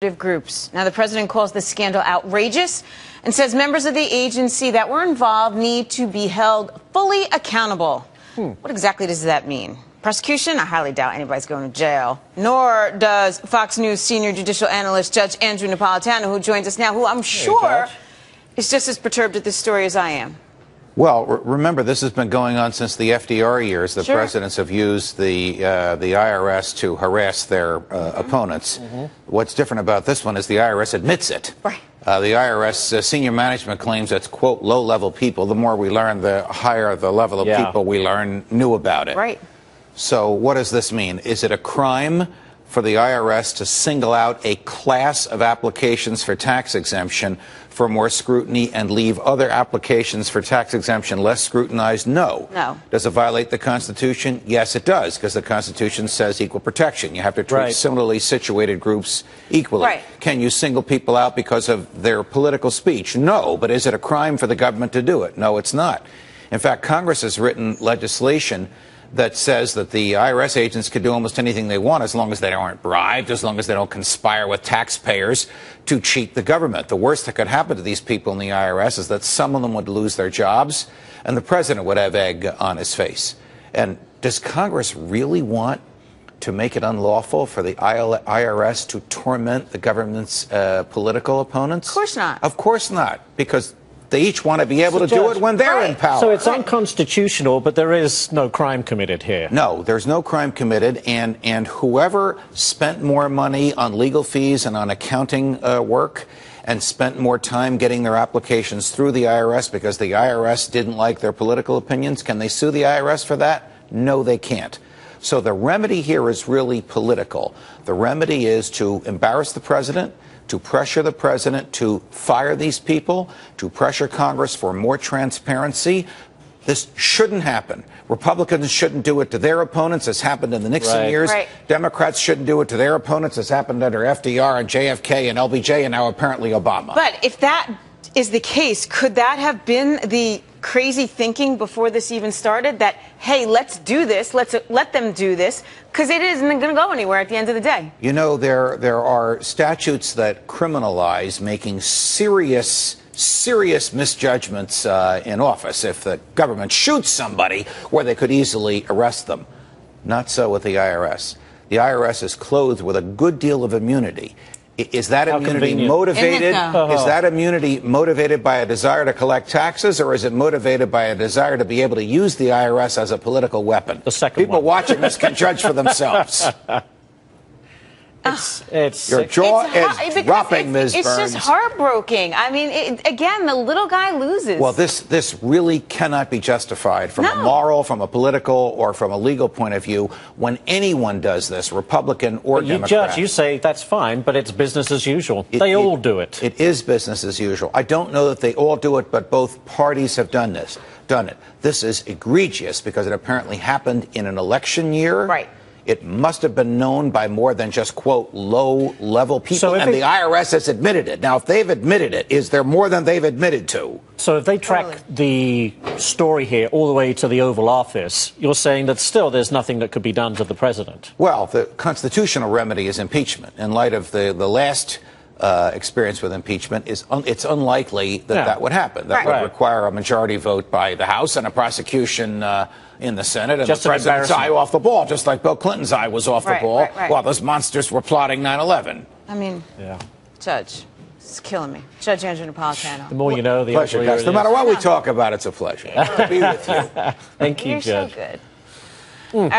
groups. Now, the president calls this scandal outrageous and says members of the agency that were involved need to be held fully accountable. What exactly does that mean? Prosecution? I highly doubt anybody's going to jail. Nor does Fox News senior judicial analyst Judge Andrew Napolitano, who joins us now, who I'm sure is just as perturbed at this story as I am. Well, remember, this has been going on since the FDR years. The presidents have used the IRS to harass their opponents. What's different about this one is the IRS admits it. Right. The IRS senior management claims it's, quote, low-level people. The more we learn, the higher the level of people we learn knew about it. Right. So what does this mean? Is it a crime for the IRS to single out a class of applications for tax exemption for more scrutiny and leave other applications for tax exemption less scrutinized? No. No. Does it violate the Constitution? Yes, it does, because the Constitution says equal protection. You have to treat similarly situated groups equally. Right. Can you single people out because of their political speech? No. But is it a crime for the government to do it? No, it's not. In fact, Congress has written legislation that says that the IRS agents can do almost anything they want as long as they aren't bribed, as long as they don't conspire with taxpayers to cheat the government. The worst that could happen to these people in the IRS is that some of them would lose their jobs and the president would have egg on his face. And does Congress really want to make it unlawful for the IRS to torment the government's political opponents? Of course not. Of course not, because they each want to be able to do it when they're in power. So it's unconstitutional, but there is no crime committed here. No, there's no crime committed, and whoever spent more money on legal fees and on accounting work and spent more time getting their applications through the IRS because the IRS didn't like their political opinions, can they sue the IRS for that? No, they can't. So the remedy here is really political. The remedy is to embarrass the president, to pressure the president to fire these people, to pressure Congress for more transparency. This shouldn't happen. Republicans shouldn't do it to their opponents, as happened in the Nixon years. Democrats shouldn't do it to their opponents, as happened under FDR and JFK and LBJ and now apparently Obama. But if that is the case, could that have been the crazy thinking before this even started, that, hey, let's do this, let them do this, because it isn't going to go anywhere at the end of the day? You know, there are statutes that criminalize making serious misjudgments in office. If the government shoots somebody where they could easily arrest them. Not so with the IRS. The IRS is clothed with a good deal of immunity. Is that immunity motivated? Is that immunity motivated by a desire to collect taxes, or is it motivated by a desire to be able to use the IRS as a political weapon? The second People watching this can judge for themselves. Your jaw is dropping, Ms. It's Burns. just heartbreaking. I mean, again, the little guy loses. Well, this really cannot be justified from a moral, from a political, or from a legal point of view when anyone does this, Republican or Democrat. Judge, you say that's fine, but it's business as usual. They all do it. It is business as usual. I don't know that they all do it, but both parties have done it. This is egregious because it apparently happened in an election year. Right. It must have been known by more than just, quote, low-level people, and the IRS has admitted it. Now, if they've admitted it, is there more than they've admitted to? So if they track the story here all the way to the Oval Office, you're saying that still there's nothing that could be done to the president? Well, the constitutional remedy is impeachment. In light of the last experience with impeachment, it's unlikely that that would happen. That would require a majority vote by the House and a prosecution in the Senate, and just the president's eye off the ball, just like Bill Clinton's eye was off the ball while those monsters were plotting 9/11. I mean, Judge, it's killing me. Judge Andrew Napolitano. The more you know, the pleasure, guys. No matter what we talk about, it's a pleasure to be with you. Thank you, You're Judge. so good.